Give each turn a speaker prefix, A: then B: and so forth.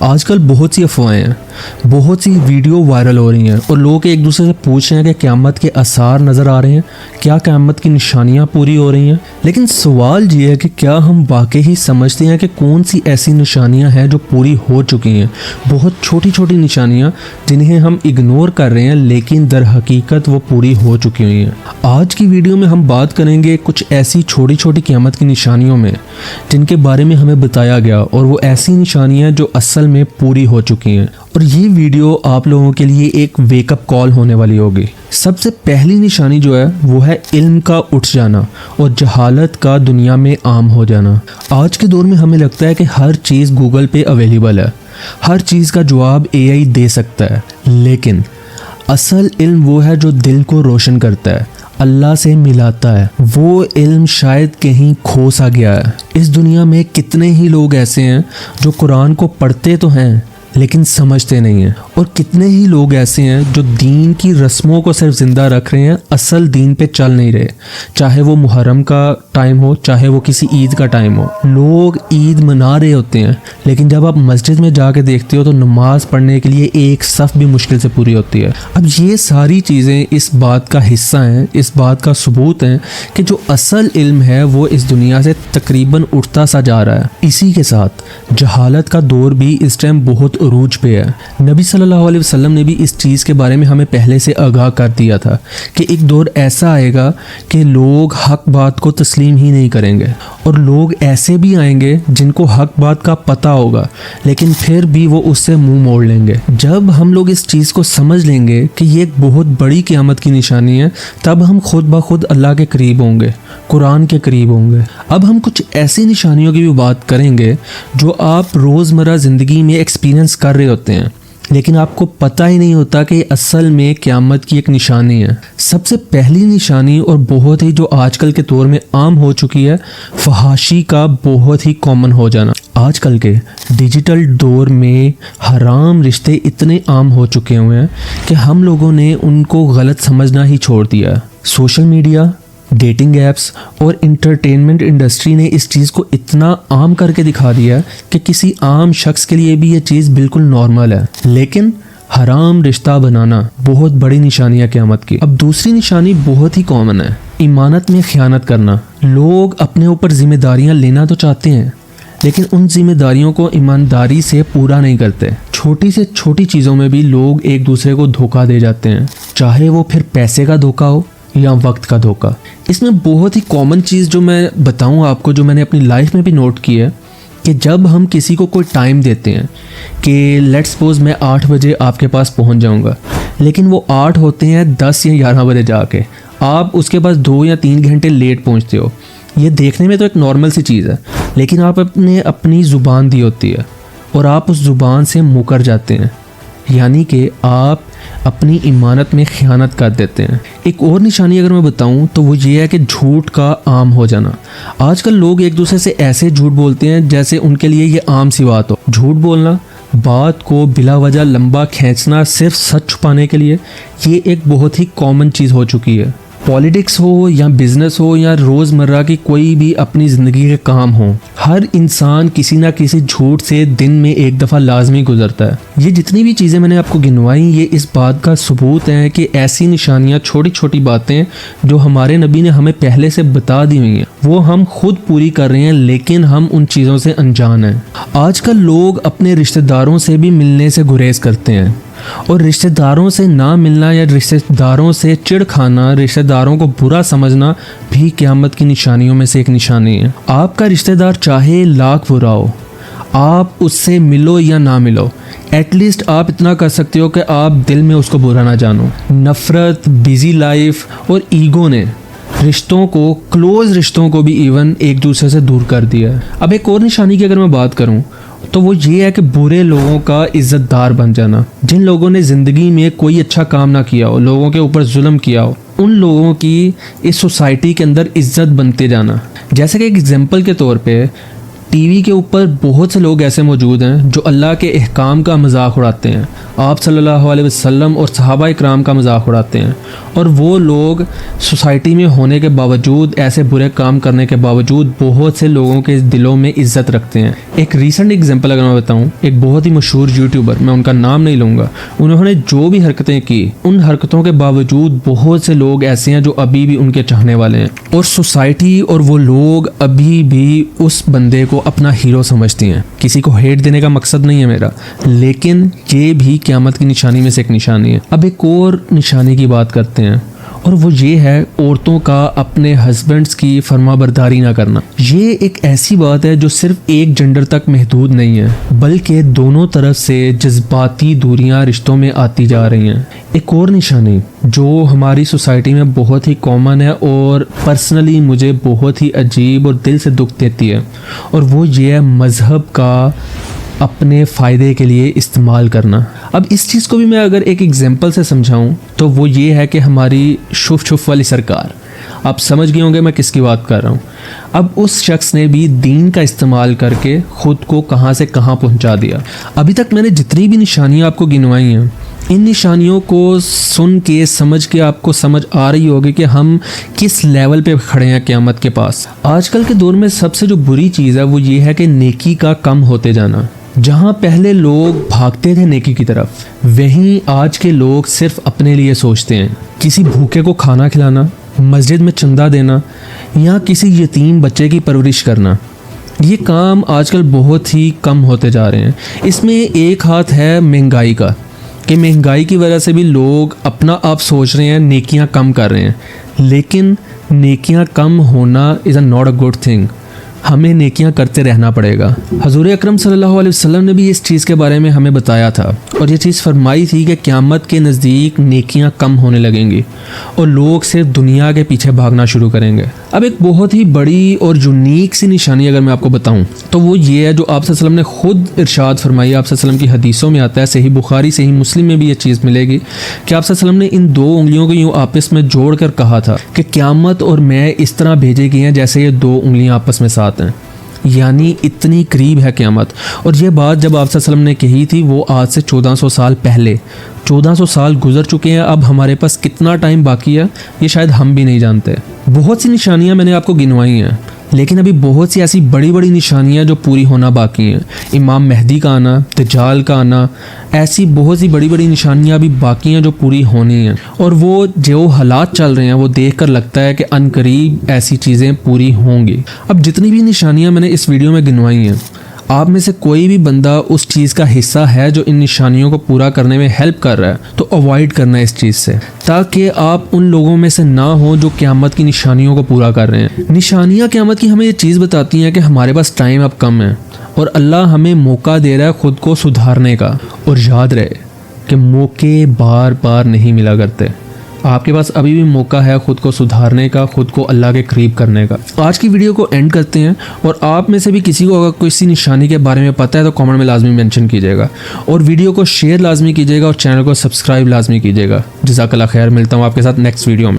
A: آج کل بہت سی افواہیں ہیں، بہت سی ویڈیو وائرل ہو رہی ہیں اور لوگ ایک دوسرے سے پوچھ رہے ہیں کہ قیامت کے آثار نظر آ رہے ہیں، کیا قیامت کی نشانیاں پوری ہو رہی ہیں؟ لیکن سوال یہ ہے کہ کیا ہم واقعی سمجھتے ہیں کہ کون سی ایسی نشانیاں ہیں جو پوری ہو چکی ہیں؟ بہت چھوٹی چھوٹی نشانیاں جنہیں ہم اگنور کر رہے ہیں لیکن در حقیقت وہ پوری ہو چکی ہوئی ہیں۔ آج کی ویڈیو میں ہم بات کریں گے کچھ ایسی چھوٹی چھوٹی قیامت کی نشانیوں میں جن کے بارے میں ہمیں بتایا گیا اور وہ ایسی نشانیاں جو اصل میں پوری ہو چکی ہیں، اور یہ ویڈیو آپ لوگوں کے لیے ایک ویک اپ کال ہونے والی ہوگی۔ سب سے پہلی نشانی جو ہے وہ ہے علم کا اٹھ جانا اور جہالت کا دنیا میں عام ہو جانا۔ آج کے دور میں ہمیں لگتا ہے کہ ہر چیز گوگل پہ اویلیبل ہے، ہر چیز کا جواب AI دے سکتا ہے، لیکن اصل علم وہ ہے جو دل کو روشن کرتا ہے، اللہ سے ملاتا ہے۔ وہ علم شاید کہیں کھو سا گیا ہے۔ اس دنیا میں کتنے ہی لوگ ایسے ہیں جو قرآن کو پڑھتے تو ہیں لیکن سمجھتے نہیں ہیں، اور کتنے ہی لوگ ایسے ہیں جو دین کی رسموں کو صرف زندہ رکھ رہے ہیں، اصل دین پہ چل نہیں رہے، چاہے وہ محرم کا ٹائم ہو، چاہے وہ کسی عید کا ٹائم ہو۔ لوگ عید منا رہے ہوتے ہیں لیکن جب آپ مسجد میں جا کے دیکھتے ہو تو نماز پڑھنے کے لیے ایک صف بھی مشکل سے پوری ہوتی ہے۔ اب یہ ساری چیزیں اس بات کا حصہ ہیں، اس بات کا ثبوت ہیں کہ جو اصل علم ہے وہ اس دنیا سے تقریباً اٹھتا سا جا رہا ہے۔ اسی کے ساتھ جہالت کا دور بھی اس ٹائم بہت عروج پہ ہے۔ نبی صلی اللہ علیہ وسلم نے بھی اس چیز کے بارے میں ہمیں پہلے سے آگاہ کر دیا تھا کہ ایک دور ایسا آئے گا کہ لوگ حق بات کو تسلیم ہی نہیں کریں گے، اور لوگ ایسے بھی آئیں گے جن کو حق بات کا پتہ ہوگا لیکن پھر بھی وہ اس سے منہ موڑ لیں گے۔ جب ہم لوگ اس چیز کو سمجھ لیں گے کہ یہ ایک بہت بڑی قیامت کی نشانی ہے، تب ہم خود بخود اللہ کے قریب ہوں گے، قرآن کے قریب ہوں گے۔ اب ہم کچھ ایسی نشانیوں کی بھی بات کریں گے جو آپ روزمرہ زندگی میں ایکسپیرینس کر رہے ہوتے ہیں لیکن آپ کو پتہ ہی نہیں ہوتا کہ یہ اصل میں قیامت کی ایک نشانی ہے۔ سب سے پہلی نشانی اور بہت ہی جو آج کل کے دور میں عام ہو چکی ہے، فحاشی کا بہت ہی کامن ہو جانا۔ آج کل کے ڈیجیٹل دور میں حرام رشتے اتنے عام ہو چکے ہوئے ہیں کہ ہم لوگوں نے ان کو غلط سمجھنا ہی چھوڑ دیا ہے۔ سوشل میڈیا، ڈیٹنگ ایپس اور انٹرٹینمنٹ انڈسٹری نے اس چیز کو اتنا عام کر کے دکھا دیا کہ کسی عام شخص کے لیے بھی یہ چیز بالکل نارمل ہے، لیکن حرام رشتہ بنانا بہت بڑی نشانی ہے قیامت کی۔ اب دوسری نشانی بہت ہی کامن ہے، ایمانت میں خیانت کرنا۔ لوگ اپنے اوپر ذمہ داریاں لینا تو چاہتے ہیں لیکن ان ذمہ داریوں کو ایمانداری سے پورا نہیں کرتے۔ چھوٹی سے چھوٹی چیزوں میں بھی لوگ ایک دوسرے کو دھوکہ دے جاتے ہیں، چاہے وہ پھر پیسے کا دھوکہ ہو یا وقت کا دھوکہ۔ اس میں بہت ہی کامن چیز جو میں بتاؤں آپ کو، جو میں نے اپنی لائف میں بھی نوٹ کی ہے، کہ جب ہم کسی کو کوئی ٹائم دیتے ہیں کہ لیٹ سپوز میں 8 بجے آپ کے پاس پہنچ جاؤں گا، لیکن وہ 8 ہوتے ہیں 10 یا 11 بجے جا کے، آپ اس کے پاس 2 یا 3 گھنٹے لیٹ پہنچتے ہو۔ یہ دیکھنے میں تو ایک نارمل سی چیز ہے، لیکن آپ نے اپنی زبان دی ہوتی ہے اور آپ اس زبان سے مکر جاتے ہیں، یعنی کہ آپ اپنی ایمانت میں خیانت کر دیتے ہیں۔ ایک اور نشانی اگر میں بتاؤں تو وہ یہ ہے کہ جھوٹ کا عام ہو جانا۔ آج کل لوگ ایک دوسرے سے ایسے جھوٹ بولتے ہیں جیسے ان کے لیے یہ عام سی بات ہو۔ جھوٹ بولنا، بات کو بلا وجہ لمبا کھینچنا صرف سچ چھپانے کے لیے، یہ ایک بہت ہی کامن چیز ہو چکی ہے۔ پالیٹکس ہو یا بزنس ہو یا روزمرہ کی کوئی بھی اپنی زندگی کے کام ہو، ہر انسان کسی نہ کسی جھوٹ سے دن میں ایک دفعہ لازمی گزرتا ہے۔ یہ جتنی بھی چیزیں میں نے آپ کو گنوائیں، یہ اس بات کا ثبوت ہے کہ ایسی نشانیاں، چھوٹی چھوٹی باتیں جو ہمارے نبی نے ہمیں پہلے سے بتا دی ہوئی ہیں، وہ ہم خود پوری کر رہے ہیں لیکن ہم ان چیزوں سے انجان ہیں۔ آج کل لوگ اپنے رشتہ داروں سے بھی ملنے سے گریز کرتے ہیں، اور رشتہ داروں سے نہ ملنا یا رشتہ داروں سے چڑ کھانا، رشتہ داروں کو برا سمجھنا بھی قیامت کی نشانیوں میں سے ایک نشانی ہے۔ آپ کا رشتہ دار چاہے لاکھ برا ہو، آپ اس سے ملو یا نہ ملو، ایٹ لیسٹ آپ اتنا کر سکتے ہو کہ آپ دل میں اس کو برا نہ جانو۔ نفرت، بیزی لائف اور ایگو نے رشتوں کو، کلوز رشتوں کو بھی ایون ایک دوسرے سے دور کر دیا ہے۔ اب ایک اور نشانی کی اگر میں بات کروں تو وہ یہ ہے کہ برے لوگوں کا عزت دار بن جانا۔ جن لوگوں نے زندگی میں کوئی اچھا کام نہ کیا ہو، لوگوں کے اوپر ظلم کیا ہو، ان لوگوں کی اس سوسائٹی کے اندر عزت بنتے جانا۔ جیسے کہ ایک ایگزامپل کے طور پہ ٹی وی کے اوپر بہت سے لوگ ایسے موجود ہیں جو اللہ کے احکام کا مذاق اڑاتے ہیں، آپ صلی اللہ علیہ وسلم اور صحابہ اکرام کا مذاق اڑاتے ہیں، اور وہ لوگ سوسائٹی میں ہونے کے باوجود، ایسے برے کام کرنے کے باوجود بہت سے لوگوں کے دلوں میں عزت رکھتے ہیں۔ ایک ریسنٹ ایگزامپل اگر میں بتاؤں، ایک بہت ہی مشہور یوٹیوبر، میں ان کا نام نہیں لوں گا، انہوں نے جو بھی حرکتیں کی، ان حرکتوں کے باوجود بہت سے لوگ ایسے ہیں جو ابھی بھی ان کے چاہنے والے ہیں، اور سوسائٹی اور وہ لوگ ابھی بھی اس بندے کو اپنا ہیرو سمجھتی ہیں۔ کسی کو ہیٹ دینے کا مقصد نہیں ہے میرا، لیکن یہ بھی قیامت کی نشانی میں سے ایک نشانی ہے۔ اب ایک اور نشانی کی بات کرتے ہیں، اور وہ یہ ہے عورتوں کا اپنے ہسبینڈز کی فرما برداری نہ کرنا۔ یہ ایک ایسی بات ہے جو صرف ایک جنڈر تک محدود نہیں ہے، بلکہ دونوں طرف سے جذباتی دوریاں رشتوں میں آتی جا رہی ہیں۔ ایک اور نشانی جو ہماری سوسائٹی میں بہت ہی کامن ہے اور پرسنلی مجھے بہت ہی عجیب اور دل سے دکھ دیتی ہے، اور وہ یہ ہے مذہب کا اپنے فائدے کے لیے استعمال کرنا۔ اب اس چیز کو بھی میں اگر ایک ایگزامپل سے سمجھاؤں تو وہ یہ ہے کہ ہماری شف والی سرکار، آپ سمجھ گئے ہوں گے میں کس کی بات کر رہا ہوں۔ اب اس شخص نے بھی دین کا استعمال کر کے خود کو کہاں سے کہاں پہنچا دیا۔ ابھی تک میں نے جتنی بھی نشانیاں آپ کو گنوائی ہیں، ان نشانیوں کو سن کے سمجھ کے آپ کو سمجھ آ رہی ہوگی کہ ہم کس لیول پہ کھڑے ہیں قیامت کے پاس۔ آج کل کے دور میں سب سے جو بری چیز ہے وہ یہ ہے کہ نیکی کا کم ہوتے جانا۔ جہاں پہلے لوگ بھاگتے تھے نیکی کی طرف، وہیں آج کے لوگ صرف اپنے لیے سوچتے ہیں۔ کسی بھوکے کو کھانا کھلانا، مسجد میں چندہ دینا، یا کسی یتیم بچے کی پرورش کرنا، یہ کام آج کل بہت ہی کم ہوتے جا رہے ہیں۔ اس میں ایک ہاتھ ہے مہنگائی کا، کہ مہنگائی کی وجہ سے بھی لوگ اپنا آپ سوچ رہے ہیں، نیکیاں کم کر رہے ہیں، لیکن نیکیاں کم ہونا از اے ناٹ اے گڈ تھنگ۔ ہمیں نیکیاں کرتے رہنا پڑے گا۔ حضور اکرم صلی اللہ علیہ وسلم نے بھی اس چیز کے بارے میں ہمیں بتایا تھا، اور یہ چیز فرمائی تھی کہ قیامت کے نزدیک نیکیاں کم ہونے لگیں گی اور لوگ صرف دنیا کے پیچھے بھاگنا شروع کریں گے۔ اب ایک بہت ہی بڑی اور یونیک سی نشانی اگر میں آپ کو بتاؤں تو وہ یہ ہے جو آپ صلی اللہ علیہ وسلم نے خود ارشاد فرمائی۔ آپ صلی اللہ علیہ وسلم کی حدیثوں میں آتا ہے، صحیح بخاری صحیح مسلم میں بھی یہ چیز ملے گی کہ آپ صلی اللہ علیہ وسلم نے ان دو انگلیوں کو یوں آپس میں جوڑ کر کہا تھا کہ قیامت اور میں اس طرح بھیجے گئے ہیں جیسے یہ دو انگلیاں آپس میں ساتھ ہیں، یعنی اتنی قریب ہے قیامت۔ اور یہ بات جب آپ صلی اللہ علیہ وسلم نے کہی تھی وہ آج سے 1400 سال پہلے، 1400 سال گزر چکے ہیں۔ اب ہمارے پاس کتنا ٹائم باقی ہے یہ شاید ہم بھی نہیں جانتے۔ بہت سی نشانیاں میں نے آپ کو گنوائی ہیں، لیکن ابھی بہت سی ایسی بڑی بڑی نشانیاں جو پوری ہونا باقی ہیں۔ امام مہدی کا آنا، دجال کا آنا، ایسی بہت سی بڑی بڑی نشانیاں ابھی باقی ہیں جو پوری ہونی ہیں، اور وہ جو حالات چل رہے ہیں وہ دیکھ کر لگتا ہے کہ ان قریب ایسی چیزیں پوری ہوں گی۔ اب جتنی بھی نشانیاں میں نے اس ویڈیو میں گنوائی ہیں، آپ میں سے کوئی بھی بندہ اس چیز کا حصہ ہے جو ان نشانیوں کو پورا کرنے میں ہیلپ کر رہا ہے تو اوائڈ کرنا ہے اس چیز سے، تاکہ آپ ان لوگوں میں سے نہ ہوں جو قیامت کی نشانیوں کو پورا کر رہے ہیں۔ نشانیاں قیامت کی ہمیں یہ چیز بتاتی ہیں کہ ہمارے پاس ٹائم اب کم ہے، اور اللہ ہمیں موقع دے رہا ہے خود کو سدھارنے کا۔ اور یاد رہے کہ موقع بار بار نہیں ملا کرتے، آپ کے پاس ابھی بھی موقع ہے خود کو سدھارنے کا، خود کو اللہ کے قریب کرنے کا۔ آج کی ویڈیو کو اینڈ کرتے ہیں، اور آپ میں سے بھی کسی کو اگر کسی نشانی کے بارے میں پتہ ہے تو کامنٹ میں لازمی مینشن کیجیے گا، اور ویڈیو کو شیئر لازمی کیجیے گا، اور چینل کو سبسکرائب لازمی کیجیے گا۔ جزاک اللہ خیر، ملتا ہوں آپ کے ساتھ نیکسٹ ویڈیو میں۔